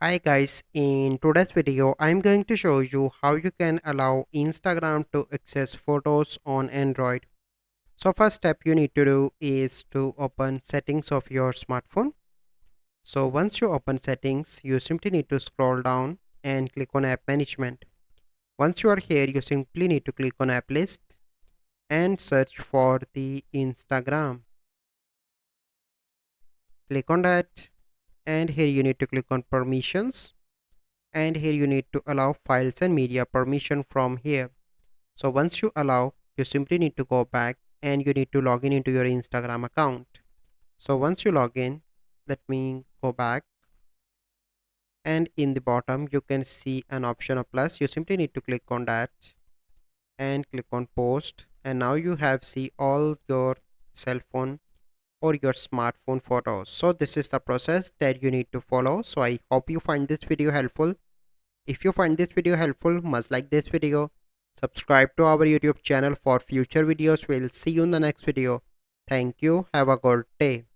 Hi guys, in today's video I'm going to show you how you can allow Instagram to access photos on Android. So first step you need to do is to open settings of your smartphone. So once you open settings, you simply need to scroll down and click on app management. Once you are here, you simply need to click on app list and search for the Instagram. Click on that and here you need to click on permissions and here you need to allow files and media permission from here. So once you allow, you simply need to go back and you need to log in into your Instagram account. So once you log in, let me go back, and in the bottom you can see an option of plus. You simply need to click on that and click on post, and now you have see all your cell phone or your smartphone photos. So this is the process that you need to follow. So I hope you find this video helpful. If you find this video helpful, must like this video, subscribe to our YouTube channel for future videos. We'll see you in the next video. Thank you. Have a good day.